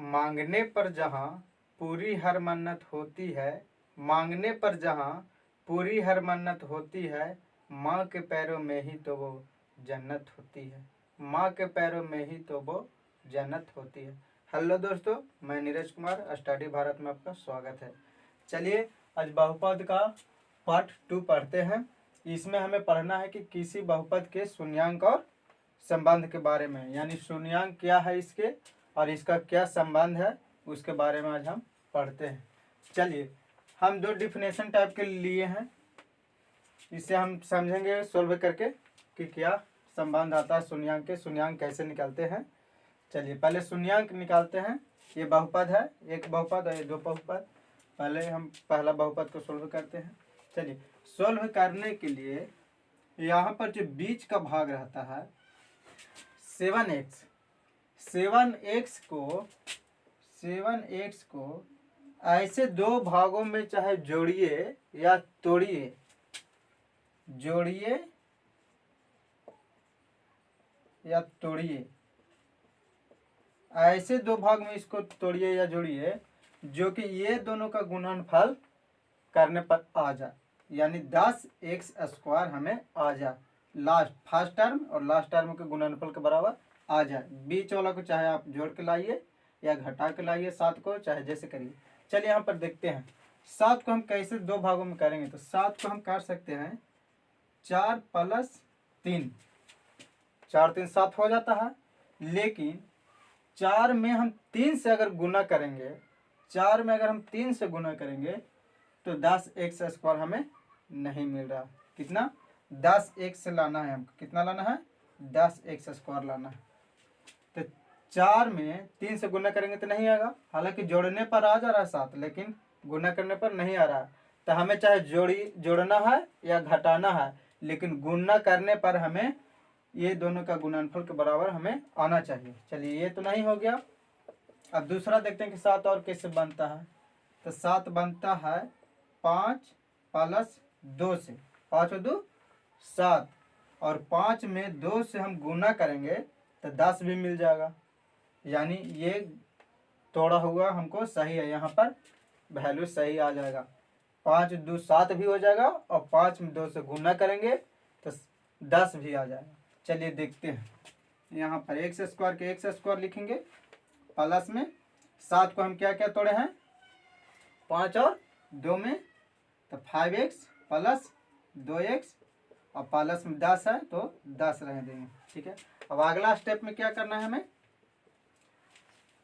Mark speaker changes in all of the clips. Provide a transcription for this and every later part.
Speaker 1: मांगने पर जहाँ पूरी हर मन्नत होती है, मांगने पर जहाँ पूरी हर मन्नत होती है, माँ के पैरों में ही तो वो जन्नत होती है, माँ के पैरों में ही तो वो जन्नत होती है। हेलो दोस्तों, मैं नीरज कुमार, स्टडी भारत में आपका स्वागत है। चलिए आज बहुपद का पार्ट 2 पढ़ते हैं। इसमें हमें पढ़ना है कि किसी बहुपद के शून्यांक और संबंध के बारे में, यानी शून्यांक क्या है इसके और इसका क्या संबंध है, उसके बारे में आज हम पढ़ते हैं। चलिए, हम दो डिफिनेशन टाइप के लिए हैं, इससे हम समझेंगे सोल्व करके कि क्या संबंध आता है शून्यांक के, शून्यांक कैसे निकालते हैं। चलिए पहले शून्यांक निकालते हैं। ये बहुपद है, एक बहुपद और ये दो बहुपद। पहले हम पहला बहुपद को सोल्व करते हैं। चलिए, सोल्व करने के लिए यहाँ पर जो बीच का भाग रहता है 7x, 7x को ऐसे दो भागों में चाहे जोड़िए या तोड़िए, जोड़िए या तोड़िए, ऐसे दो भाग में इसको तोड़िए या जोड़िए जो कि ये दोनों का गुणनफल करने पर आ जाए, यानी 10x² हमें आ जाए, लास्ट फर्स्ट टर्म और लास्ट टर्म के गुणनफल के बराबर आ जाए। बीच वाला को चाहे आप जोड़ के लाइए या घटा के लाइए 7 को, चाहे जैसे करिए। चलिए यहाँ पर देखते हैं 7 को हम कैसे दो भागों में करेंगे। तो 7 को हम कर सकते हैं 4 + 3, 4 3 7 हो जाता है। लेकिन 4 में हम 3 से अगर गुना करेंगे, 4 में अगर हम 3 से गुना करेंगे तो 10x² हमें नहीं मिल रहा। कितना? 10x लाना है हमको। कितना लाना है? 10x² लाना है। तो 4 में 3 से गुना करेंगे तो नहीं आएगा, हालांकि जोड़ने पर आ जा रहा है 7, लेकिन गुना करने पर नहीं आ रहा है। तो हमें चाहे जोड़ना है या घटाना है, लेकिन गुना करने पर हमें ये दोनों का गुणनफल के बराबर हमें आना चाहिए। चलिए, ये तो नहीं हो गया। अब दूसरा देखते हैं कि 7 और कैसे बनता है। तो 7 बनता है 5 + 2 से, 5 और 2 7, और 5 में 2 से हम गुना करेंगे तो 10 भी मिल जाएगा, यानी ये तोड़ा हुआ हमको सही है, यहाँ पर वैल्यू सही आ जाएगा। 5 2 7 भी हो जाएगा और 5 में 2 से गुना करेंगे तो 10 भी आ जाएगा। चलिए देखते हैं, यहाँ पर x² के x² लिखेंगे, प्लस में 7 को हम क्या क्या तोड़े हैं, 5 और 2 में, तो 5x + 2x और प्लस में 10 है तो 10 रहने देंगे। ठीक है, अब अगला स्टेप में क्या करना है हमें,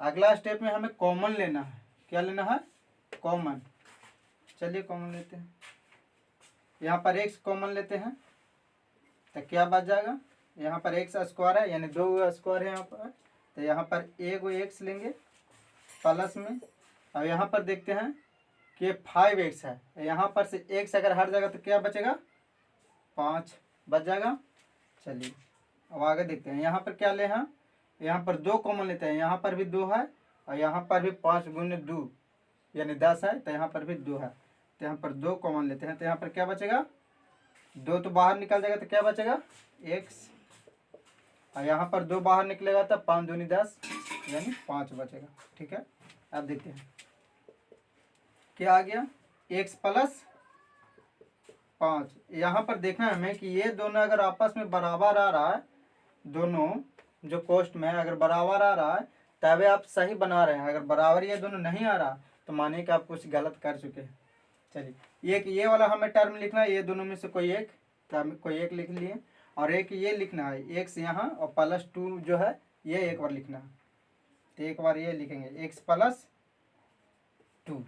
Speaker 1: अगला स्टेप में हमें कॉमन लेना है। क्या लेना है? कॉमन। चलिए कॉमन लेते हैं, यहाँ पर x कॉमन लेते हैं तो क्या बच जाएगा, यहाँ पर x² है, यानी 2 स्क्वायर है यहाँ पर, तो यहाँ पर एगो x लेंगे प्लस में। अब यहाँ पर देखते हैं कि 5x है, यहाँ पर से x अगर हट जाएगा तो क्या बचेगा, 5 बच जाएगा। चलिए अब आगे देखते हैं, यहाँ पर क्या ले हैं, यहाँ पर 2 कॉमन लेते हैं, यहाँ पर भी 2 है और यहाँ पर भी 5 × 2 यानी 10 है, तो यहाँ पर भी 2 है, तो यहाँ पर 2 कॉमन लेते हैं, तो यहाँ पर क्या बचेगा, 2 तो बाहर निकल जाएगा तो क्या बचेगा, x, और यहाँ पर 2 बाहर निकलेगा तो 5 दूनी 10 यानी 5 बचेगा। ठीक है, अब देखते हैं क्या आ गया, x + 5। यहाँ पर देखना है हमें कि ये दोनों अगर आपस में बराबर आ रहा है, दोनों जो कोष्ठ में अगर बराबर आ रहा है तभी आप सही बना रहे हैं। अगर बराबर ये दोनों नहीं आ रहा तो मानिए कि आप कुछ गलत कर चुके हैं। चलिए, एक ये वाला हमें टर्म लिखना है, ये दोनों में से कोई एक लिख लिए, और एक ये लिखना है x यहाँ, और +2 जो है ये एक बार लिखना है, तो एक बार ये लिखेंगे x + 2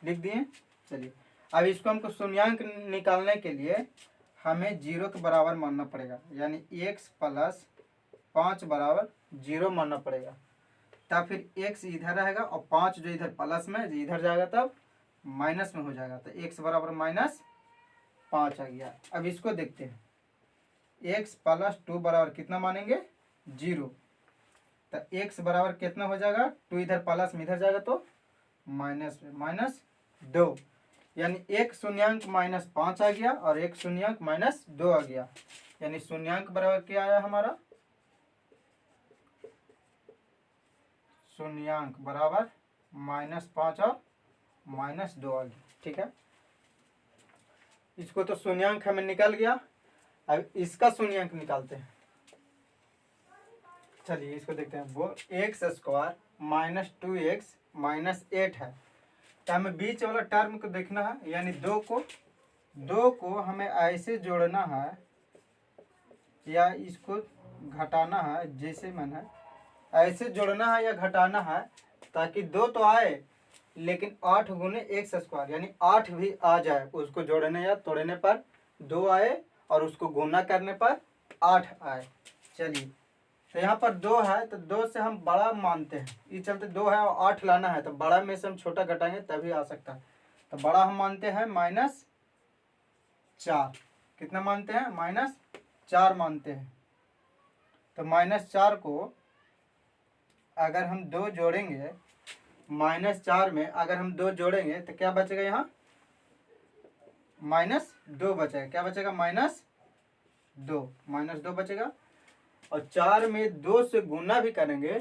Speaker 1: लिख दिए। चलिए, अब इसको हमको शून्यांक निकालने के लिए हमें 0 के बराबर मानना पड़ेगा, यानी x + 5 = 0 मानना पड़ेगा, तब फिर x इधर रहेगा और 5 जो इधर प्लस में इधर जाएगा तब माइनस में हो जाएगा, तो x = -5 आ गया। अब इसको देखते हैं, x + 2 बराबर कितना मानेंगे, 0, तो x बराबर कितना हो जाएगा, 2 इधर प्लस में इधर जाएगा तो माइनस में, -2, यानी एक शून्यांक -5 आ गया और एक शून्यांक -2 आ गया, यानी शून्यांक बराबर क्या आया हमारा, शून्यांक बराबर -5 और -2 आ गया। ठीक है, इसको तो शून्यांक हमें निकल गया। अब इसका शून्यांक निकालते हैं। चलिए इसको देखते हैं। वो x² -2x -8 है, तो हमें बीच वाला टर्म को देखना है, यानी दो को हमें ऐसे जोड़ना है या इसको घटाना है, जैसे मन है ऐसे जोड़ना है या घटाना है, ताकि 2 तो आए लेकिन 8 गुने x² यानी 8 भी आ जाए। उसको जोड़ने या तोड़ने पर 2 आए और उसको गुना करने पर 8 आए। चलिए, तो यहाँ पर 2 है तो 2 से हम बड़ा मानते हैं, इस चलते 2 है और 8 लाना है, तो बड़ा में से हम छोटा घटाएंगे तभी आ सकता है। तो बड़ा हम मानते हैं -4। कितना मानते हैं? -4 मानते हैं। तो -4 को अगर हम 2 जोड़ेंगे, -4 में अगर हम 2 जोड़ेंगे तो क्या बचेगा? यहाँ -2 बचेगा। क्या बचेगा? -2 बचेगा। और 4 में 2 से गुना भी करेंगे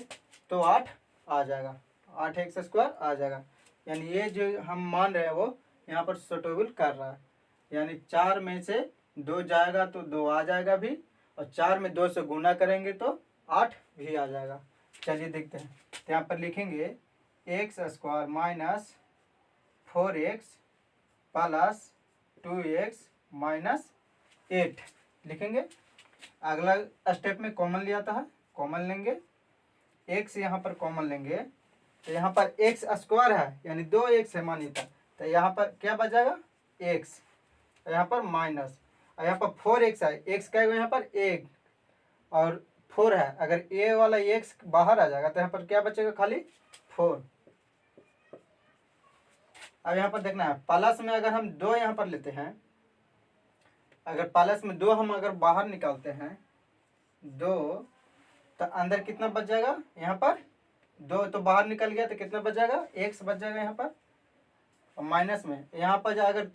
Speaker 1: तो 8 आ जाएगा, 8x² आ जाएगा। यानी ये जो हम मान रहे हैं वो यहाँ पर सुटेबल कर रहा है, यानी 4 में से 2 जाएगा तो 2 आ जाएगा भी, और 4 में 2 से गुना करेंगे तो 8 भी आ जाएगा। चलिए देखते हैं। तो यहाँ पर लिखेंगे x² -4x + 2x -8 लिखेंगे। अगला स्टेप में कॉमन लिया था, कॉमन लेंगे, x यहाँ पर कॉमन लेंगे, तो यहाँ पर x² है यानी 2x है मान्यता, तो यहाँ पर क्या बचेगा? x, यहाँ पर माइनस, और यहाँ पर 4x है, x का यहाँ पर 1 और 4 है, अगर a वाला x बाहर आ जाएगा तो यहाँ पर क्या बचेगा? खाली 4। अब यहाँ पर देखना है, प्लस में अगर हम 2 यहाँ पर लेते हैं, अगर प्लस में 2 हम अगर बाहर निकालते हैं 2, तो अंदर कितना बच जाएगा? यहाँ पर 2 तो बाहर निकल गया, तो कितना बच जाएगा? x बच जाएगा यहाँ पर। और माइनस में यहाँ पर अगर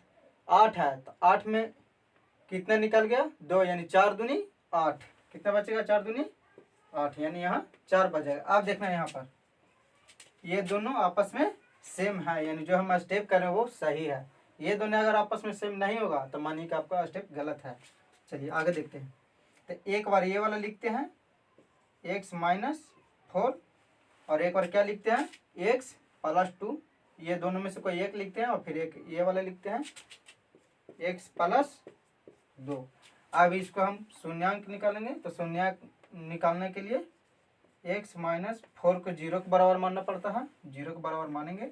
Speaker 1: 8 है तो 8 में कितना निकल गया? 2, यानी 4 दूनी 8। कितना बचेगा? 4 दूनी 8, यानी यहाँ 4 बच जाएगा। आप देखना यहाँ पर ये दोनों आपस में सेम है, यानी जो हम स्टेप कर रहे हैं वो सही है। ये दोनों अगर आपस में सेम नहीं होगा तो मानिए कि आपका स्टेप गलत है। चलिए आगे देखते हैं। तो एक बार ये वाला लिखते हैं x -4, और एक बार क्या लिखते हैं? x + 2। ये दोनों में से कोई एक लिखते हैं, और फिर एक ये वाला लिखते हैं x + 2। अब इसको हम शून्यांक निकालेंगे, तो शून्यांक निकालने के लिए x -4 को 0 के बराबर मानना पड़ता है, 0 के बराबर मानेंगे।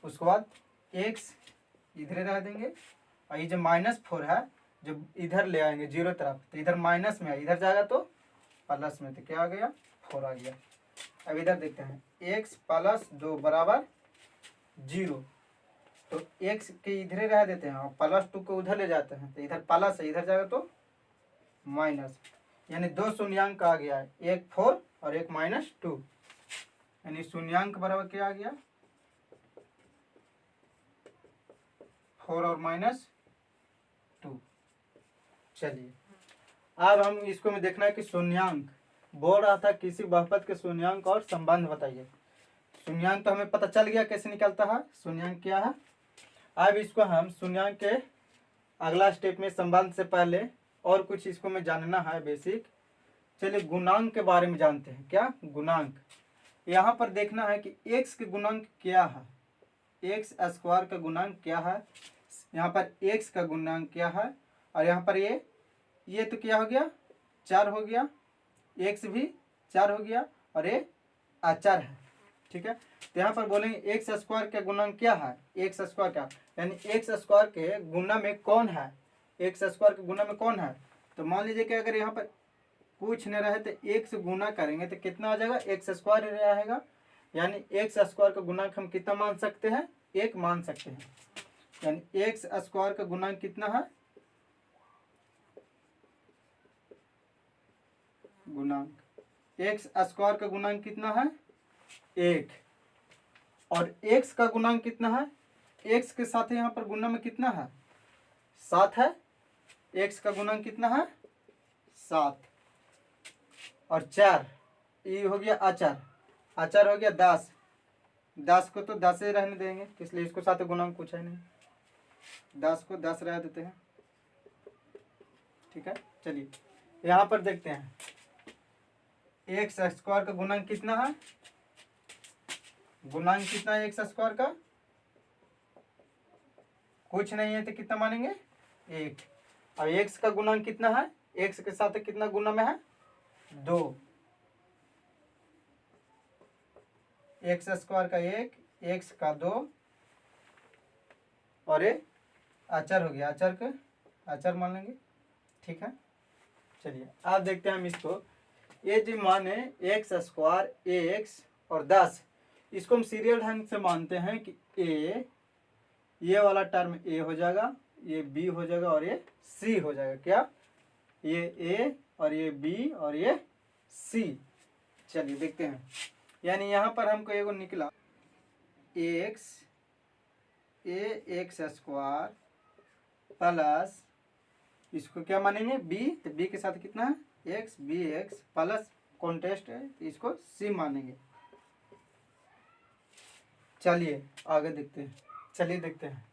Speaker 1: उसके बाद x इधर रह देंगे, और ये जो -4 है जो इधर ले आएंगे 0 तरफ, तो इधर माइनस में है, इधर जाएगा तो प्लस में, तो क्या आ गया? 4 आ गया। अब इधर देखते हैं x + 2 बराबर 0, तो x के इधर रह देते हैं और +2 को उधर ले जाते हैं, तो इधर प्लस है, इधर जाएगा तो माइनस, यानी 2 शून्यांक आ गया है, एक 4 और एक -2, यानी शून्यांक बराबर क्या आ गया? 4 और -2। चलिए अब हम इसको में देखना है कि शून्यांक, बोल रहा था किसी बहुपद के शून्यांक और संबंध बताइए। शून्यांक तो हमें पता चल गया कैसे निकलता है, शून्यांक क्या है। अब इसको हम शून्यांक के अगला स्टेप में संबंध से पहले और कुछ इसको में जानना है बेसिक। चलिए गुणांक के बारे में जानते हैं। क्या? गुणांक। यहाँ पर देखना है कि x के गुणांक क्या है, x² का गुणांक क्या है, यहाँ पर x का गुणांक क्या है, और यहाँ पर ये तो क्या हो गया? 4 हो गया, x भी 4 हो गया, और ये अचर है। ठीक है, तो यहाँ पर बोलेंगे x² का गुणांक क्या है, x² का, यानी x² के गुना में कौन है, x² के गुना में कौन है। तो मान लीजिए कि अगर यहाँ पर कुछ न रहे तो 1 से गुना करेंगे तो कितना आ जाएगा? x² रहेगा, यानी x² का गुणांक हम कितना मान सकते हैं? 1 मान सकते हैं, यानी x² का गुणांक कितना है? गुणांक x² का गुणांक कितना है? 1। और x का गुणांक कितना है? x के साथ यहाँ पर गुना में कितना है? 7 है। x का गुणांक कितना है? 7 और 4, ये हो गया अचर। आचार हो गया 10, 10 को तो 10 ही रहने देंगे, इसलिए इसको साथ गुणांक पूछा ही नहीं, 10 को 10 रह देते हैं। ठीक है, चलिए यहाँ पर देखते हैं एक्स स्क्वायर का गुणांक कितना है, गुणांक कितना है एक्स स्क्वायर का, कुछ नहीं है तो कितना मानेंगे 1। और एक्स का गुणांक कितना है, एक्स के साथ कितना गुना में है 2, एक्स स्क्वायर का 1, एक्स का 2 और ये आचार हो गया, आचार का आचार मान लेंगे। ठीक है, चलिए आप देखते हैं हम इसको, ये जो माने एक्स स्क्वायर एक्स और 10, इसको हम सीरियल ढंग से मानते हैं कि ए, ये वाला टर्म ए हो जाएगा, ये बी हो जाएगा और ये सी हो जाएगा। क्या, ये ए और ये बी और ये सी। चलिए देखते हैं, यानी यहाँ पर हमको एगो निकला एक्स एक्स स्क्वायर प्लस, इसको क्या मानेंगे बी, तो बी के साथ कितना है x, b x plus constant है तो इसको सी मानेंगे। चलिए आगे देखते हैं, चलिए देखते हैं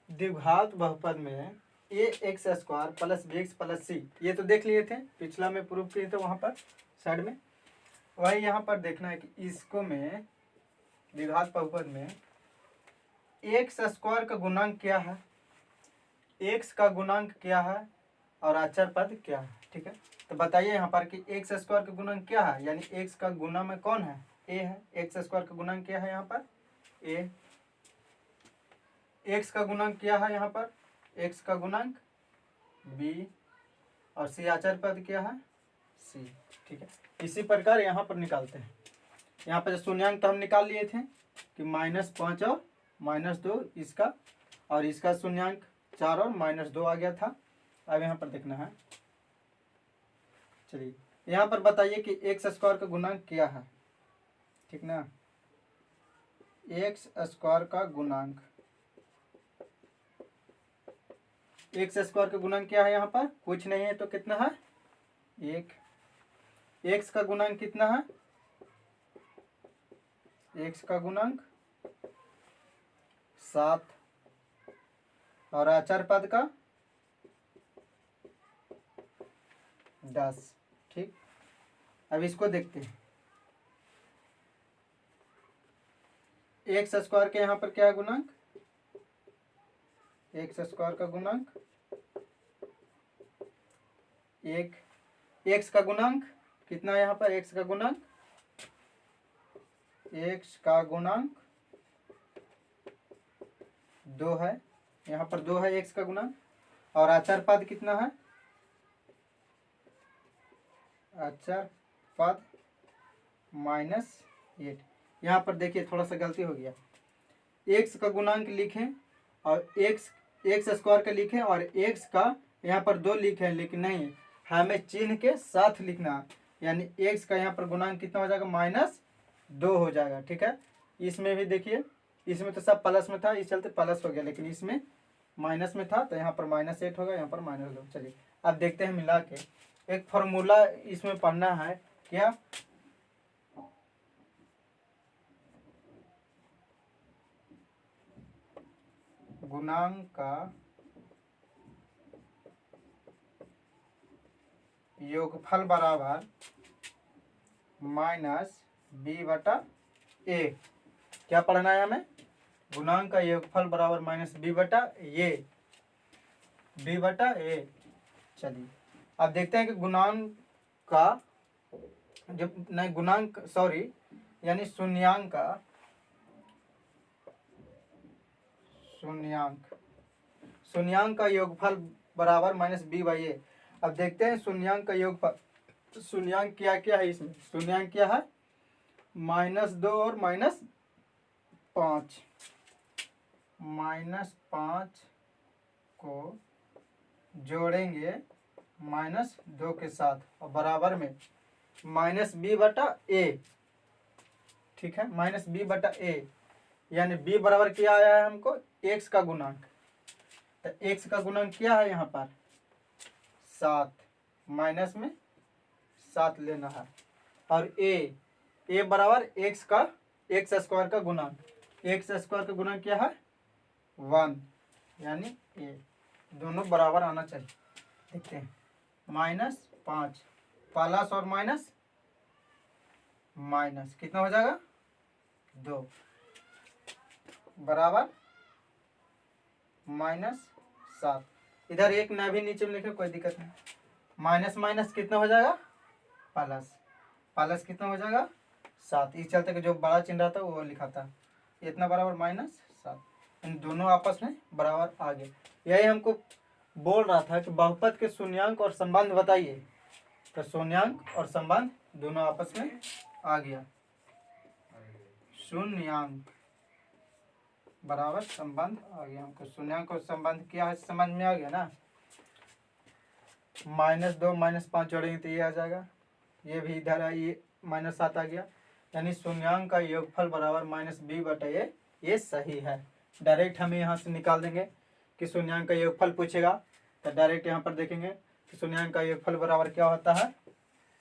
Speaker 1: द्विघात बहुपद में a x square plus b x plus c, ये तो देख लिए थे, पिछला में प्रूफ किए थे वहाँ पर साइड में, वही यहाँ पर देखना है कि इसको में द्विघात बहुपद में एक्स स्क्वायर का गुणांक क्या है, एक्स का गुणांक क्या है और अचर पद क्या है। ठीक है, तो बताइए यहाँ पर कि एक्स स्क्वायर का गुणांक क्या है, यानी एक्स का गुना में कौन है ए है, एक्स स्क्वायर का गुणांक क्या है यहाँ पर ए, एक्स का गुणांक क्या है यहाँ पर, एक्स का गुणांक बी और सी आचार पद क्या है सी। ठीक है, इसी प्रकार यहाँ पर निकालते हैं, यहाँ पर शून्यांक तो हम निकाल लिए थे कि -5 और -2 इसका, और इसका शून्यांक 4 और -2 आ गया था। अब यहाँ पर देखना है, चलिए यहाँ पर बताइए कि एक्स स्क्वायर का गुणांक क्या है। ठीक ना, एक्स स्क्वायर का गुणांक, एक्स स्क्वायर का गुणांक क्या है यहाँ पर, कुछ नहीं है तो कितना है 1। एक्स का गुणांक कितना है, एक्स का गुणांक 7 और आचार पद का 10। ठीक, अब इसको देखते हैं, एक्स स्क्वायर के यहाँ पर क्या है गुणांक, एक्स स्क्वायर का गुणांक 1, एक्स का गुणांक कितना है यहाँ पर, एक्स का गुणांक, एक्स का गुणांक 2 है, यहाँ पर 2 है एक्स का गुणांक, और आचार पद कितना है, आचार पद -8। यहाँ पर देखिए थोड़ा सा गलती हो गया, एक्स का गुणांक लिखें और एक्स स्क्वायर का लिखें और एक्स का यहाँ पर 2 लिखें, लेकिन नहीं, हमें चिन्ह के साथ लिखना, यानी एक्स का यहाँ पर गुणांक कितना हो जाएगा -2 हो जाएगा। ठीक है, इसमें भी देखिए, इसमें तो सब प्लस में था, इस चलते प्लस हो गया, लेकिन इसमें माइनस में था तो यहाँ पर -8 होगा, यहाँ पर -2। चलिए अब देखते हैं मिला के, एक फॉर्मूला इसमें पढ़ना है क्या, गुणांक का योगफल बराबर -b/a। क्या पढ़ना है हमें, गुणांक का योगफल बराबर -b/a, b/a। चलिए अब देखते हैं कि गुणांक का जब नहीं, गुणांक सॉरी यानी शून्यांक का योगफल बराबर -b/a। अब देखते हैं शून्यांक का योगफल, शून्यांक क्या क्या है इसमें, शून्यांक क्या है -2 और -5, -5 को जोड़ेंगे -2 के साथ और बराबर में -b/a। ठीक है, -b/a, यानी b बराबर क्या आया है हमको, x का गुणांक, तो x का गुणांक क्या है यहाँ पर 7, माइनस में 7 लेना है, और a ए बराबर एक्स स्क्वायर का गुणांक, एक्स स्क्वायर का गुणांक क्या है 1, यानी ए दोनों बराबर आना चाहिए। देखते हैं -5 प्लस और माइनस माइनस कितना हो जाएगा 2 बराबर -7। इधर एक ना भी नीचे में लिखे कोई दिक्कत नहीं। माइनस माइनस कितना हो जाएगा प्लस, प्लस कितना हो जाएगा 7। इस चलते कि जो बड़ा चिन्ह रहता है वो लिखा था। इतना बराबर -7, इन दोनों आपस में बराबर आ गए। यही हमको बोल रहा था कि बहुपद के शून्यांक और संबंध बताइए, तो शून्यांक और संबंध दोनों आपस में आ गया। शून्यांक बराबर संबंध आ गया, हमको शून्यांक और संबंध क्या है समझ में आ गया ना। -2 -5 जोड़ेंगे तो ये आ जाएगा, ये भी इधर है, ये -7 आ गया, यानी शून्यांक का योगफल बराबर -b/a। ये सही है। डायरेक्ट हम यहाँ से निकाल देंगे कि शून्यांक का योगफल पूछेगा तो डायरेक्ट यहाँ पर देखेंगे कि शून्यांक का योगफल बराबर क्या होता है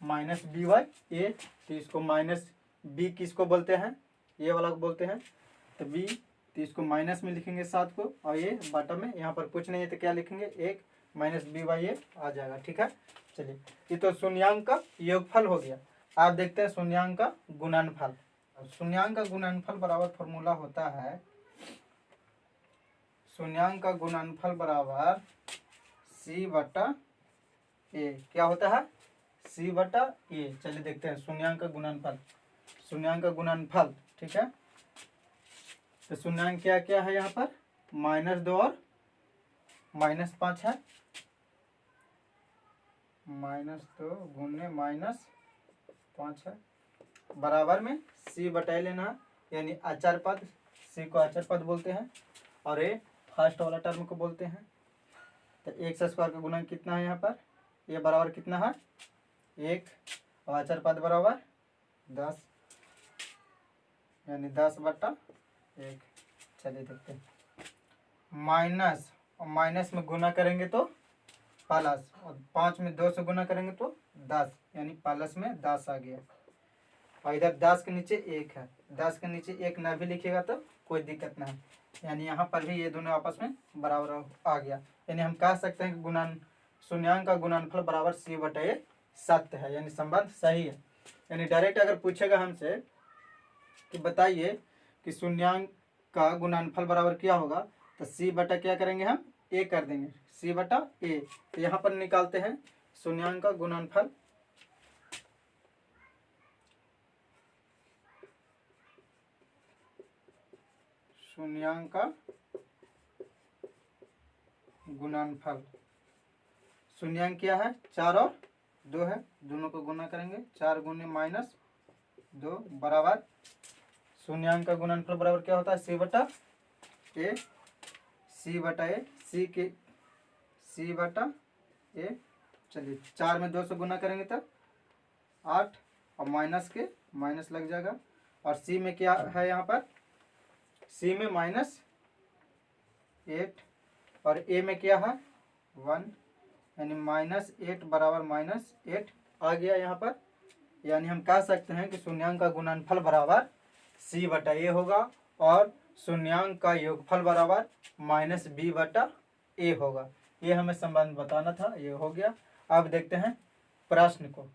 Speaker 1: -b/a। तो इसको -b किसको बोलते हैं, ये वाला को बोलते हैं, तो b तो इसको माइनस में लिखेंगे 7 को, और ये बटा में, यहाँ पर कुछ नहीं है तो क्या लिखेंगे 1 -b/a आ जाएगा। ठीक है, चलिए ये तो शून्यांक का योगफल हो गया। आप देखते हैं शून्यांक का गुणनफल। शून्यांक का गुणनफल बराबर फॉर्मूला होता है, शून्यांक का गुणनफल बराबर c/a। क्या होता है c/a। चलिए देखते हैं शून्यांक का गुणनफल, शून्यांक का गुणनफल। ठीक है, तो शून्यांक क्या क्या है यहाँ पर -2 और -5 है, -2 गुने -5 है, बराबर में c/a लेना है, यानी अचर पद, c को अचर पद बोलते हैं और a फर्स्ट वाला टर्म को बोलते हैं। तो एक्स स्क्वायर का गुणक कितना है यहाँ पर, ये बराबर कितना है 1 और अचर पद बराबर 10, यानी 10/1। चलिए देखते हैं, माइनस और माइनस में गुना करेंगे तो प्लस, और 5 में 2 से गुना करेंगे तो 10, यानी प्लस में 10 आ गया। और इधर 10 के नीचे 1 है, 10 के नीचे 1 ना भी लिखेगा तो कोई दिक्कत ना है, यानी यहाँ पर भी ये दोनों आपस में बराबर आ गया। यानी हम कह सकते हैं कि शून्यांक का गुणनफल बराबर c/a सत्य है, यानी संबंध सही है। यानी डायरेक्ट अगर पूछेगा हमसे कि बताइए कि शून्यांक का गुणनफल बराबर क्या होगा, तो c/ क्या करेंगे हम a कर देंगे, c/a। तो यहाँ पर निकालते हैं शून्यांक का गुणनफल। शून्यांक का गुणनफल, शून्यांक क्या है 4 और 2 है, दोनों को गुना करेंगे, 4 गुने -2 बराबर शून्यांक का गुणनफल बराबर क्या होता है c/a, c/a, c/a। चलिए 4 में 2 से गुना करेंगे तब 8, और माइनस के माइनस लग जाएगा, और c में क्या है यहाँ पर, c में -8 और a में क्या है 1, यानी -8 बराबर -8 आ गया यहाँ पर। यानी हम कह सकते हैं कि शून्यांक का गुणनफल बराबर c/a होगा और शून्यांक का योगफल बराबर -b/a होगा। ये हमें संबंध बताना था, ये हो गया। अब देखते हैं प्रश्न को।